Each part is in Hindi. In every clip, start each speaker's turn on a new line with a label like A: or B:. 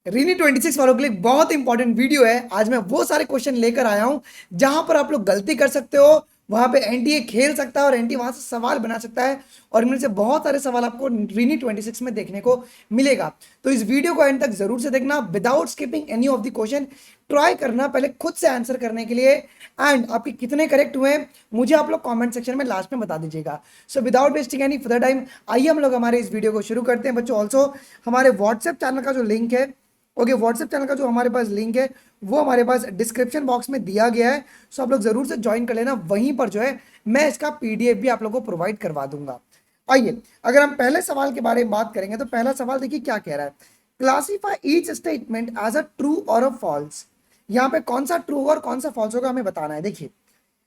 A: रीनी 26 वालों के लिए बहुत इंपॉर्टेंट वीडियो है। आज मैं वो सारे क्वेश्चन लेकर आया हूं जहां पर आप लोग गलती कर सकते हो, वहां पे एनटीए खेल सकता है और एनटीए वहां से सवाल बना सकता है। और इनमें से बहुत सारे सवाल आपको रीनी 26 में देखने को मिलेगा। तो इस वीडियो को एंड तक जरूर से देखना without skipping any of the question. Try करना पहले खुद से आंसर करने के लिए, एंड आपके कितने करेक्ट हुए हैं मुझे आप लोग कमेंट सेक्शन में लास्ट में बता दीजिएगा। So without wasting any further time, आइए हम लोग हमारे इस वीडियो को शुरू करते हैं बच्चों। ऑल्सो हमारे व्हाट्सएप चैनल का जो लिंक है, ओके, व्हाट्सएप चैनल का जो हमारे पास लिंक है वो हमारे पास डिस्क्रिप्शन बॉक्स में दिया गया है। सो आप लोग जरूर से ज्वाइन कर लेना। वहीं पर जो है मैं इसका पीडीएफ भी आप लोगों को प्रोवाइड करवा दूंगा। आइए, अगर हम पहले सवाल के बारे में बात करेंगे तो पहला सवाल देखिए क्या कह रहा है। Classify each statement as a true और अ फॉल्स। यहाँ पे कौन सा ट्रू और कौन सा फॉल्स होगा हमें बताना है। देखिए,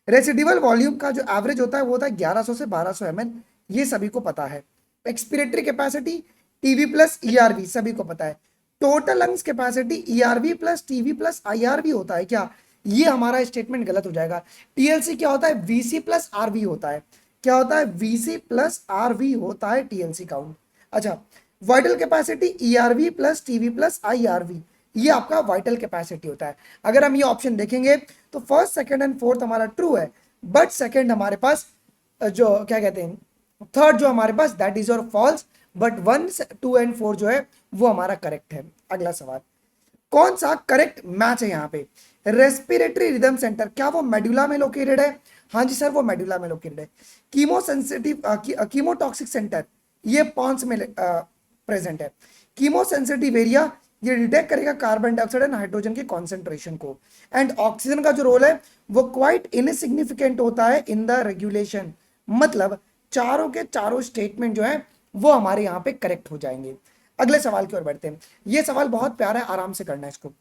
A: रेसिडिवल वॉल्यूम का जो एवरेज होता है वो होता है 1100 से 1200 ml, ये सभी को पता है। Expiratory capacity TV plus ERV सभी को पता है। Total lungs capacity ERV plus TV plus IRV होता है क्या, ये हमारा स्टेटमेंट गलत हो जाएगा। टीएलसी क्या होता है, वीसी प्लस आरवी होता है। क्या होता है, वीसी प्लस आरवी होता है टीएलसी काउंट। अच्छा, vital capacity ERV plus TV plus IRV, ये आपका वाइटल कैपेसिटी होता है। अगर हम ये ऑप्शन देखेंगे तो फर्स्ट सेकंड एंड फोर्थ हमारा ट्रू है, बट सेकंड हमारे पास जो क्या कहते हैं, थर्ड जो हमारे पास that is your false, but 1 2 and 4 जो है वो हमारा करेक्ट है। अगला सवाल, कौन सा करेक्ट मैच है यहाँ पे। रेस्पिरेटरी रिदम सेंटर, क्या वो मेडुला में लोकेटेड है। हाँ जी सर, वो मेडुला में लोकेटेड है। कीमो सेंसिटिव कीमोटॉक्सिक सेंटर, ये पॉन्स में प्रेजेंट है। कीमो सेंसिटिव एरिया, ये डिटेक्ट करेगा कार्बन डाइऑक्साइड एंड हाइड्रोजन के कॉन्सेंट्रेशन को। एंड ऑक्सीजन का जो रोल है वो क्वाइट इनसिग्निफिकेंट होता है इन द रेगुलेशन। मतलब चारों के चारों स्टेटमेंट जो है वो हमारे यहाँ पे करेक्ट हो जाएंगे। अगले सवाल की ओर बढ़ते हैं। ये सवाल बहुत प्यारा है, आराम से करना है इसको।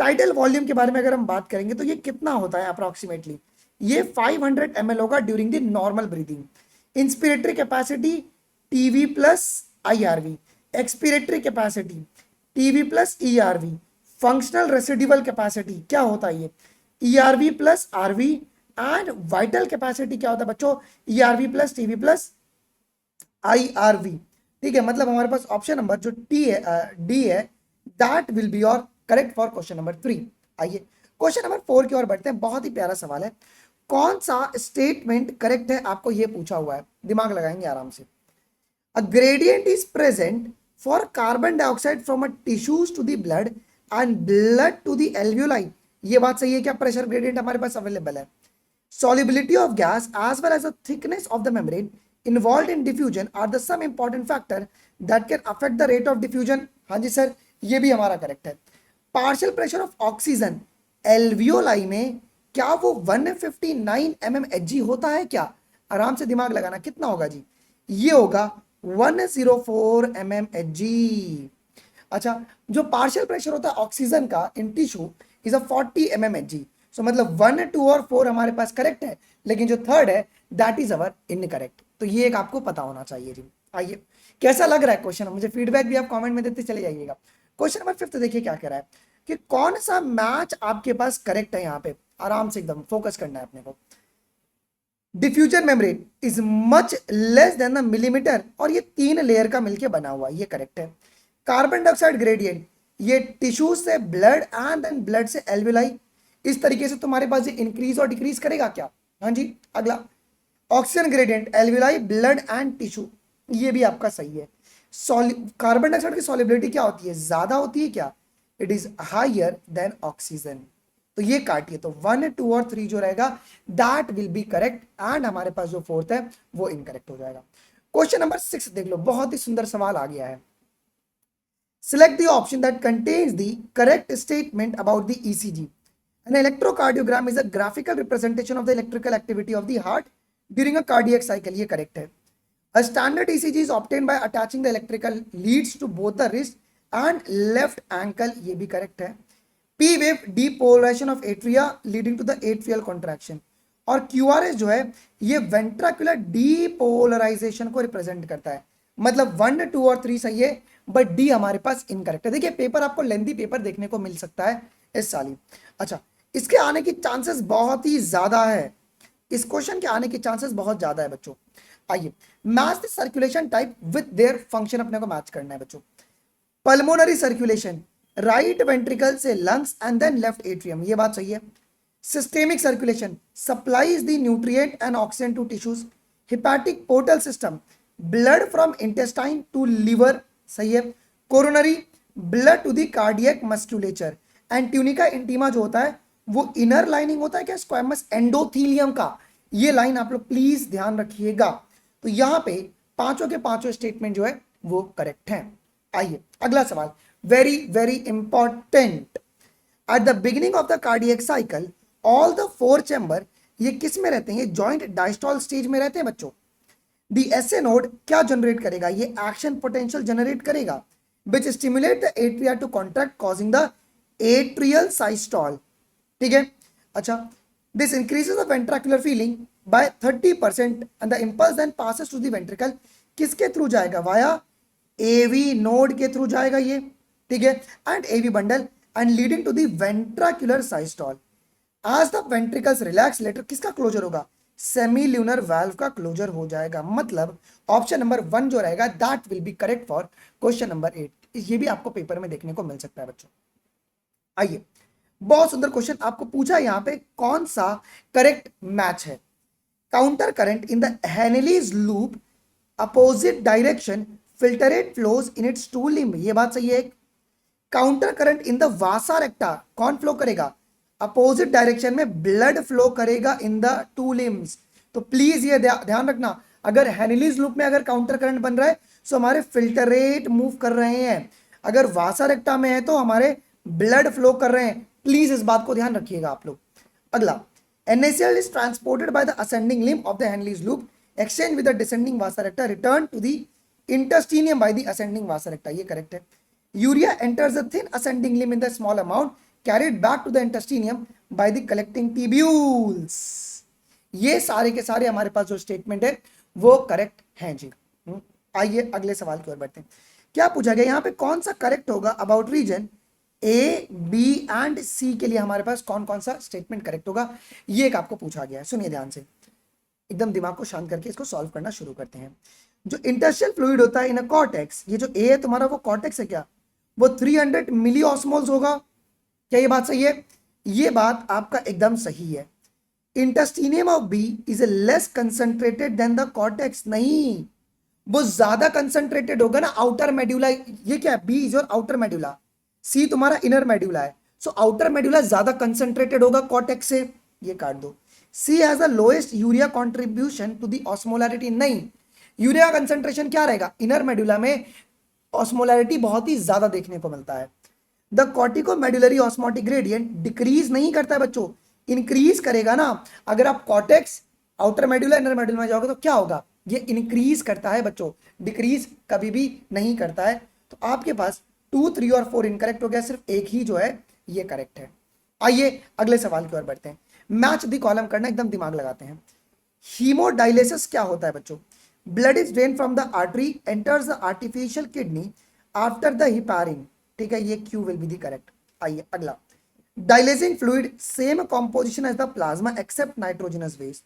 A: टाइडल वॉल्यूम के बारे में अगर हम बात करेंगे तो ये कितना होता है अप्रोक्सीमेटली, ये 500 ml होगा during the normal breathing. Inspiratory capacity TV plus IRV, expiratory capacity TV plus ERV, functional residual capacity क्या होता है ये, ERV plus RV, and vital capacity क्या होता है बच्चों, ERV plus TV plus IRV. ठीक है, मतलब हमारे पास ऑप्शन नंबर जो टी है, डी है, that will be your correct for question number 3। आइए क्वेश्चन नंबर 4 की ओर बढ़ते हैं। बहुत ही प्यारा सवाल है। कौन सा स्टेटमेंट करेक्ट है आपको ये पूछा हुआ है, दिमाग लगाएंगे आराम से। A gradient is present for carbon dioxide from a tissues to the blood and blood to the alveoli। ये बात सही है क्या, प्रेशर ग्रेडियंट हमारे पास अवेलेबल है। Solubility of gas as well as the thickness of the membrane involved in diffusion are the some important factor that can affect the rate of diffusion। हाँ जी सर, ये भी हमारा करेक्ट है। Partial pressure of oxygen alveoli में, क्या वो 159 mmHg होता है क्या। आराम से दिमाग लगाना, कितना होगा जी, ये होगा 104 mmHg। अच्छा, जो पार्शियल प्रेशर होता है ऑक्सीजन का in tissue is a 40 mmHg। सो मतलब 1 2 और 4 हमारे पास करेक्ट है, लेकिन जो थर्ड है दैट इज अवर इनकरेक्ट। तो ये एक आपको पता होना चाहिए जी। आइए, कैसा लग रहा है क्वेश्चन, मुझे फीडबैक भी आप कमेंट में देते चले जाइएगा। क्वेश्चन नंबर 5 देखिए क्या कह रहा है कि कौन सा मैच आपके पास करेक्ट है। यहाँ पे आराम से एकदम फोकस करना है अपने को। Diffusion membrane is much less than the millimetre, और ये 3 लेयर का मिलके बना हुआ है, ये करेक्ट है। कार्बन डाइऑक्साइड ग्रेडियंट, ये टिश्यू से ब्लड एंड देन ब्लड से एल्विलाई, इस तरीके से तुम्हारे पास ये इंक्रीज और डिक्रीज करेगा क्या। हाँ जी। अगला, oxygen gradient alveoli blood and tissue, ये भी आपका सही है। कार्बन डाइऑक्साइड की सॉल्युबिलिटी क्या होती है, ज्यादा होती है क्या, it is higher than oxygen. तो ये काटिए, तो 1 2 और 3 जो रहेगा that will be correct, and हमारे पास जो फोर्थ है वो इनकरेक्ट हो जाएगा। क्वेश्चन नंबर 6 देख लो, बहुत ही सुंदर सवाल आ गया है। Select the option that contains the correct statement about the ECG. An electrocardiogram is a graphical representation of the electrical activity of the heart during a cardiac cycle, ये करेक्ट है। A standard ECG is obtained by attaching the electrical leads to both the wrist and left ankle, ये भी करेक्ट है। P wave depolarization of atria leading to the atrial contraction, और QRS जो है ये ventricular depolarization को रिप्रेजेंट करता है। मतलब 1 2 और 3 सही है, बट डी हमारे पास इनकरेक्ट है। देखिए पेपर आपको लेंथी पेपर देखने को मिल सकता है इस साल ही। अच्छा, इसके आने की चांसेस बहुत ही ज्यादा है, इस क्वेश्चन के आने की चांसेस बहुत ज्यादा है बच्चों। आइए, match the circulation type with their function, अपने को मैच करना है बच्चों। पल्मोनरी सर्कुलेशन राइट वेंट्रिकल से lungs and then left atrium, ये बात सही है। Systemic circulation supplies the nutrient and oxygen to tissues. Hepatic portal system blood from intestine to liver, सही है। Coronary blood to the cardiac musculature. And tunica intima जो होता है वो इनर लाइनिंग होता है क्या स्क्वामस एंडोथीलियम का, ये लाइन आप लोग प्लीज ध्यान रखिएगा। तो यहां पे पांचों के पांचों स्टेटमेंट जो है वो करेक्ट है। आइए अगला सवाल, very very important. At the beginning of the cardiac cycle all the four chamber, ये किस में रहते हैं, जॉइंट डायस्टॉल स्टेज में रहते हैं बच्चों। दी एसए नोड क्या जनरेट करेगा, ये एक्शन पोटेंशियल जनरेट करेगा which stimulate the atria to contract causing the atrial systole, ठीक है। अच्छा, this increases the ventricular filling by 30% and the impulse then passes to the ventricle, किसके थ्रू जाएगा, वाया एवी नोड के थ्रू जाएगा ये, ठीक है, and AV bundle and leading to the ventricular systole. As the ventricles relax later किसका क्लोजर होगा, सेमी ल्यूनर वाल्व का क्लोजर हो जाएगा। मतलब ऑप्शन नंबर 1 जो रहेगा that will be correct for question number 8। ये भी आपको पेपर में देखने को मिल सकता है बच्चों। आइए, बहुत सुंदर क्वेश्चन आपको पूछा यहाँ पे, कौन सा करेक्ट मैच है। Counter current in the Henle's loop opposite direction filtrate flows in its two limb, ये बात सही है। Counter current in the vasa recta कौन फ्लो करेगा, अपोजिट डायरेक्शन में ब्लड फ्लो करेगा इन द टू लिम्स। तो प्लीज ये ध्यान रखना, अगर हेनलीज लूप में अगर काउंटर करंट बन रहा है तो हमारे फिल्टरेट मूव कर रहे हैं, अगर वासा रेक्टा में है तो हमारे ब्लड फ्लो कर रहे हैं। प्लीज इस बात को ध्यान रखिएगा आप लोग। अगला, NaCl is transported by the ascending limb of the Henle's loop, exchange with the descending vasa recta, return to the intestinium by the ascending vasa recta, ये correct है। Urea enters the thin ascending limb in the small amount, carried back to the intestinium by the collecting tubules। ये सारे के सारे हमारे पास जो स्टेटमेंट है वो करेक्ट हैं जी। आइए अगले सवाल की ओर बढ़ते हैं। क्या पूछा गया यहाँ पे, कौन सा करेक्ट होगा about region A B and C के लिए हमारे पास कौन कौन सा स्टेटमेंट करेक्ट होगा, ये एक आपको पूछा गया है। सुनिए ध्यान से, एकदम दिमाग को शांत करके इसको सॉल्व करना शुरू करते हैं। जो इंटरस्टिशियल फ्लूइड होता है इन अ कॉर्टेक्स, ये जो ए है तुम्हारा वो कॉर्टेक्स है क्या, वो 300 मिली ऑस्मोल्स होगा, क्या ये बात सही है, ये बात आपका एकदम सही है। Interstitium of B is less concentrated than the cortex, नहीं वो ज्यादा कंसंट्रेटेड होगा ना आउटर मेड्यूला, ये क्या है, B is your outer medulla, C तुम्हारा इनर मेड्यूला है, सो आउटर मेड्यूला ज्यादा कंसंट्रेटेड होगा कॉर्टेक्स से, ये काट दो। C has the lowest urea contribution to the osmolarity, नहीं यूरिया कंसंट्रेशन क्या रहेगा, इनर मेड्यूला में ऑस्मोलैरिटी बहुत ही ज्यादा देखने को मिलता है। द कॉर्टिकोमेडुलरी ऑस्मोटिक ग्रेडियंट डिक्रीज नहीं करता है बच्चों, इंक्रीज करेगा ना। अगर आप cortex outer medulla inner medulla में जाओगे तो क्या होगा, ये इंक्रीज करता है बच्चों, डिक्रीज कभी भी नहीं करता है। तो आपके पास 2, 3 और 4 इनकरेक्ट हो गया, सिर्फ एक ही जो है ये करेक्ट है। आइए अगले सवाल की ओर बढ़ते हैं। मैच द कॉलम करना, एकदम दिमाग लगाते हैं। हीमोडायलिसिस क्या होता है बच्चों, blood is drain from the artery enters the artificial kidney after the heparin, ठीक है, ये Q will be the correct. आइए अगला, dialysing fluid same composition as the plasma except nitrogenous waste,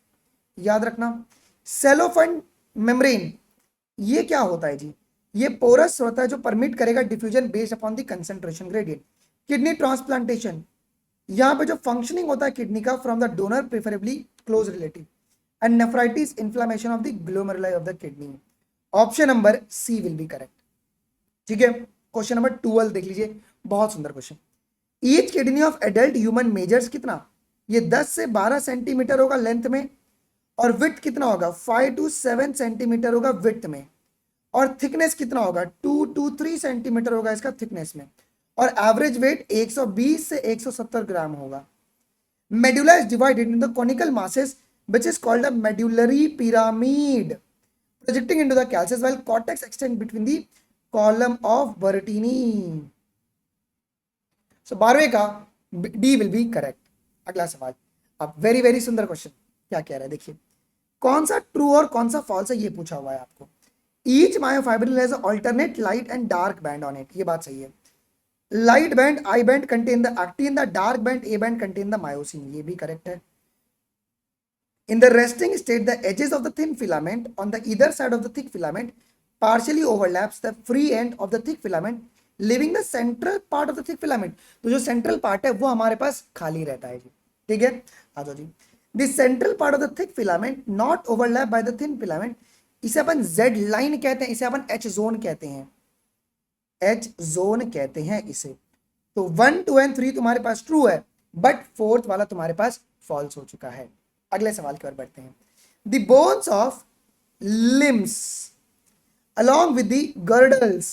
A: याद रखना। सेलोफाइन मेम्ब्रेन ये क्या होता है जी, ये पोरस होता है जो परमिट करेगा diffusion based upon the concentration gradient. Kidney transplantation, यहां पे जो फंक्शनिंग होता है किडनी का from the donor preferably close relative, and nephritis inflammation of the glomeruli of the kidney, option number C will be correct, ठीक है। क्वेश्चन नंबर 12 देख लीजिए, बहुत सुंदर question. Each kidney of adult human measures कितना, ये 10 से 12 सेंटीमीटर होगा लेंथ में, और विड्थ कितना होगा 5 to 7 सेंटीमीटर होगा विड्थ में, और थिकनेस कितना होगा 2 to 3 सेंटीमीटर होगा इसका थिकनेस में, और एवरेज वेट 120 से 170 ग्राम होगा। Medulla is divided in the conical masses which is called a medullary pyramid projecting into the calces while cortex extend between the column of Bertini। so 12वें का डी विल बी करेक्ट। अगला सवाल, अब वेरी वेरी सुंदर क्वेश्चन, क्या कह रहा है देखिए, कौन सा ट्रू और कौन सा फॉल्स है ये पूछा हुआ है आपको। Each myofibril has alternate light and dark band on it, ये बात सही है। Light band I band contain the actin, the dark band A band contain the myosin, ये भी करेक्ट है। In the resting state, the edges of the thin filament on the either side of the thick filament partially overlaps the free end of the thick filament, living the central part of the thick filament. तो जो सेंट्रल पार्ट है वो हमारे पास खाली रहता है जी। ठीक है, आ जाओ जी। The central part of the thick filament not overlap by the thin filament, इसे अपन जेड लाइन कहते हैं, इसे अपन एच जोन कहते हैं, एच जोन कहते हैं इसे। तो 1 2 एंड 3 तुम्हारे पास ट्रू है, बट फोर्थ वाला तुम्हारे पास फॉल्स हो चुका है। अगले सवाल की ओर बढ़ते हैं। The bones of limbs along with the girdles,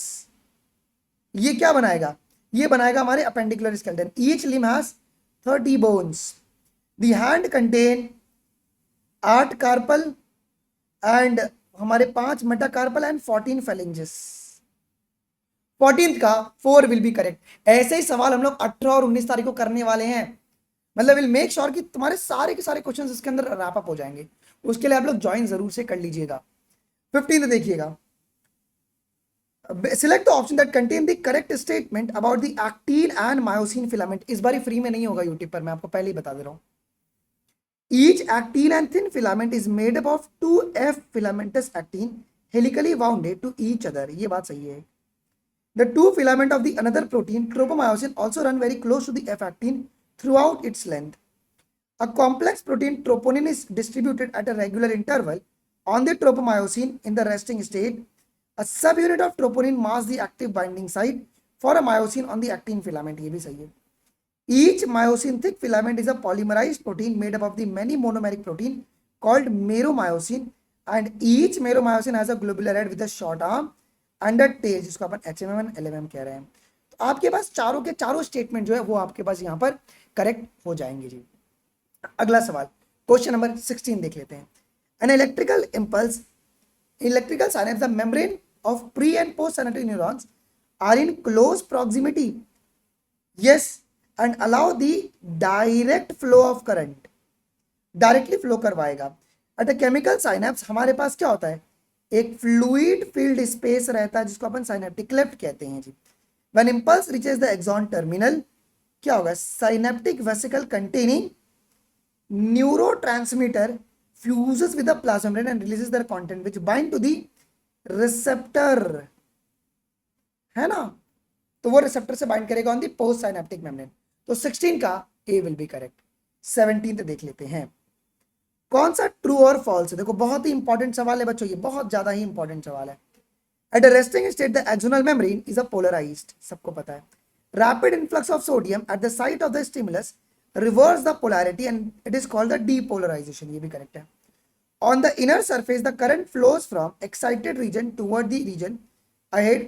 A: ये क्या बनाएगा, ये बनाएगा हमारे appendicular skeleton. Each limb has 30 bones. The hand contain 8 carpal and हमारे 5 मेटाकार्पल एंड 14 फेलिंजेस। 14th का 4 विल बी करेक्ट। ऐसे ही सवाल हम लोग 18 और 19 तारीख को करने वाले हैं। मतलब विल मेक श्योर कि तुम्हारे सारे के सारे क्वेश्चंस इसके अंदर रैप अप हो जाएंगे। उसके लिए आप लोग ज्वाइन जरूर से कर लीजिएगा। 15th देखिएगा, select the option that contain the correct statement about the actin and myosin filament। इस बार फ्री में नहीं होगा यूट्यूब पर, मैं आपको पहले ही बता दे रहा हूं। Each actin and thin filament is made up of 2F filamentous actin helically wounded to each other। ये बात सही है। The two filament of the another protein tropomyosin also run very close to the F actin throughout its length। A complex protein troponin is distributed at a regular interval on the tropomyosin in the resting state। A subunit of troponin masks the active binding site for a myosin on the actin filament। ये भी सही है। Each myosin thick filament is a polymerized protein made up of the many monomeric protein called meromyosin, and each meromyosin has a globular head with a short arm and a tail, जिसको अपन HMM and LMM कह रहे हैं। तो आपके पास चारों के चारों स्टेटमेंट जो है वो आपके पास यहाँ पर करेक्ट हो जाएंगे जी। अगला सवाल क्वेश्चन नंबर 16 देख लेते हैं। An electrical synapse, the membrane of pre and post synaptic neurons are in close proximity, yes, and allow the direct flow of current, directly flow करवाएगा। अट केमिकल साइनेप्स हमारे पास क्या होता है, एक फ्लूइड फील्ड स्पेस रहता है जिसको अपन साइनेप्टिक क्लेफ्ट कहते हैं जी। When impulse reaches the axon terminal, क्या होगा, synaptic vesicle containing neurotransmitter fuses with the plasma membrane and releases their content which bind to the receptor, है ना। तो वो रिसेप्टर से बाइंड करेगा on the post synaptic membrane. तो 16 का ए विल बी करेक्ट। 17 देख लेते हैं, कौन सा ट्रू और फॉल्स है। देखो बहुत ही इंपॉर्टेंट सवाल है बच्चों, ये बहुत ज्यादा ही इंपॉर्टेंट सवाल है। At a resting state the axonal membrane is a polarised, सबको पता है। Rapid influx of sodium at the site of the stimulus reverse the polarity and it is called the depolarisation, ये भी करेक्ट है। On the inner surface, the current flows from excited region toward the region ahead,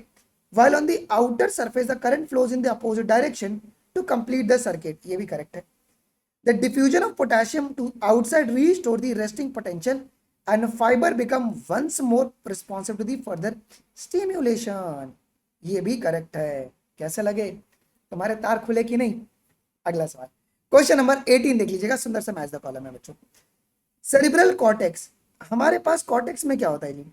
A: while on the outer surface, the current flows in the opposite direction to complete the circuit। ये भी correct है। The diffusion of potassium to outside restore the resting potential and fiber become once more responsive to the further stimulation। ये भी correct है। कैसे लगे, तुम्हारे तार खुले कि नहीं। अगला सवाल क्वेश्चन नंबर 18 देख लीजिएगा, सुंदर सा मैच द कॉलम है बच्चों। सेरिब्रल कॉर्टेक्स, हमारे पास कॉर्टेक्स में क्या होता है जी,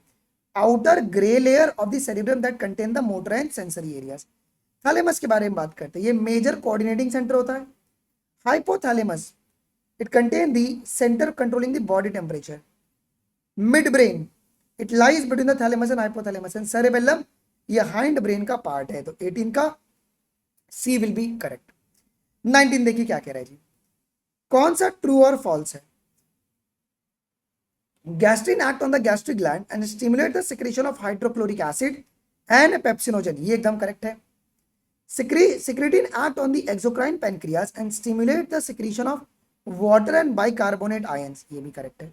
A: outer grey layer of the cerebrum that contain the motor and sensory areas. Thalamus के बारे में बात करते हैं, ये मेजर कोऑर्डिनेटिंग सेंटर होता है। Hypothalamus, it contain the centre controlling the body temperature. Mid brain, it lies between the thalamus and hypothalamus. And cerebellum, ये हाइंड ब्रेन का पार्ट है। तो 18 का सी विल बी करेक्ट। 19 देखिए क्या कह रहा है जी, कौन सा ट्रू और फॉल्स है। Gastrin act on the gastric gland and stimulate the secretion of hydrochloric acid and pepsinogen, ये एकदम करेक्ट है। Secretin act on the exocrine pancreas and stimulate the secretion of water and bicarbonate ions, ये भी करेक्ट है।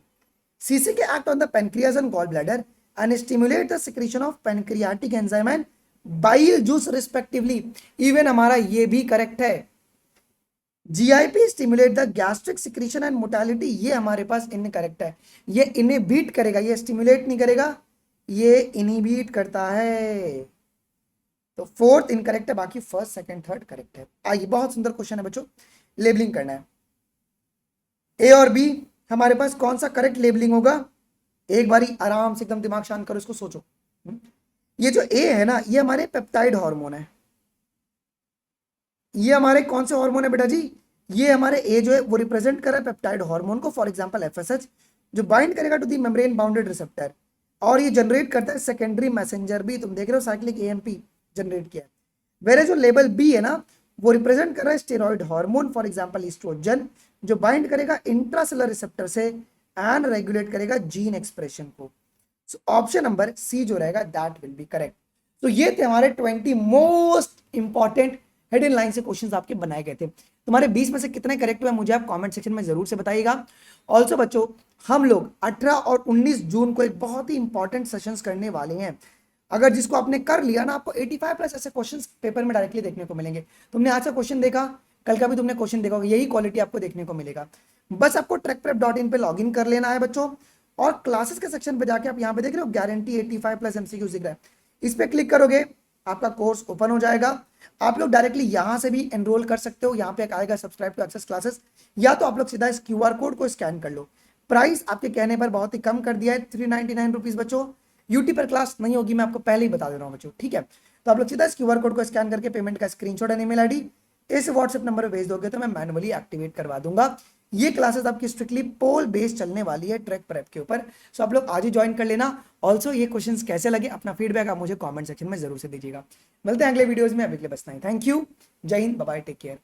A: CCK act on the pancreas and gallbladder and stimulate the secretion of pancreatic enzyme and bile juice respectively, even हमारा ये भी करेक्ट है। GIP stimulate the gastric secretion and motility, ये हमारे पास इनकरेक्ट है। ये इनहिबिट करेगा, ये स्टिमुलेट नहीं करेगा, ये इनहिबिट करता है। तो फोर्थ इनकरेक्ट है, बाकी फर्स्ट सेकंड थर्ड करेक्ट है। आइए बहुत सुंदर क्वेश्चन है बच्चों, लेबलिंग करना है। ए और बी हमारे पास कौन सा करेक्ट लेबलिंग होगा, एक बारी आराम से एकदम दिमाग शांत करो, इसको सोचो। ये जो ए है ना, ये हमारे पेप्टाइड हार्मोन है। ये हमारे कौन से हार्मोन है बेटा जी, ये हमारे ए जो है वो रिप्रेजेंट कर रहा है पेप्टाइड हार्मोन को, फॉर एग्जांपल एफएसएच, जो बाइंड करेगा to the membrane bounded receptor, और ये जनरेट करता है सेकेंडरी मैसेंजर भी। तुम देख रहे हो साइक्लिक एएमपी जनरेट किया है। वेरे जो लेबल बी है ना, वो रिप्रेजेंट कर रहा है steroid hormone, for example oestrogen, जो बाइंड करेगा इंट्रासेलुलर रिसेप्टर से एंड रेगुलेट करेगा जीन एक्सप्रेशन को। सो ऑप्शन नंबर सी जो रहेगा दैट विल बी करेक्ट। तो ये थे हमारे 20 मोस्ट इंपॉर्टेंट हेडन लाइन से क्वेश्चंस आपके बनाए गए थे। तुम्हारे 20 में से कितने करेक्ट हुए मुझे आप कमेंट सेक्शन में जरूर से बताइएगा। ऑल्सो बच्चों, हम लोग 18 और 19 जून को एक बहुत ही इंपॉर्टेंट सेशंस करने वाले हैं। अगर जिसको आपने कर लिया ना, आपको 85 प्लस ऐसे क्वेश्चंस पेपर में डायरेक्टली देखने को मिलेंगे। तुमने आज का क्वेश्चन देखा, कल का भी तुमने क्वेश्चन देखा होगा, यही क्वालिटी आपको देखने को मिलेगा। बस आपको ट्रैकप्रेप.in पे लॉगिन कर लेना है बच्चों, और क्लासेस के सेक्शन पे जाके आप यहाँ पे देख रहे हो गारंटी 85 प्लस एमसीक्यूज दिख रहा है, इस पे क्लिक करोगे आपका कोर्स ओपन हो जाएगा। आप लोग डायरेक्टली यहाँ से भी एनरोल कर सकते हो, यहाँ पे एक आएगा सब्सक्राइब टू एक्सेस क्लासेस, या तो आप लोग सीधा इस QR कोड को स्कैन कर लो। प्राइस आपके कहने पर बहुत ही कम कर दिया है, 399 रुपीज बच्चों। यूटी पर क्लास नहीं होगी, मैं आपको पहले ही बता दे रहा हूँ बच्चों, ठीक है। तो आप लोग सीधा इस QR कोड को स्कैन करके पेमेंट का स्क्रीनशॉट एंड ईमेल आईडी इस व्हाट्सएप नंबर पे भेज दोगे तो मैं मैनुअली एक्टिवेट करवा दूंगा। ये क्लासेस आपकी स्ट्रिक्टली पोल बेस्ड चलने वाली है ट्रैक प्रेप के ऊपर। सो आप लोग आज ही ज्वाइन कर लेना। ऑल्सो ये क्वेश्चंस कैसे लगे, अपना फीडबैक आप मुझे कमेंट सेक्शन में जरूर से दीजिएगा। मिलते हैं अगले वीडियोज में, अभी के लिए बस नहीं। थैंक यू, जय हिंद, बाय बाय, टेक केयर।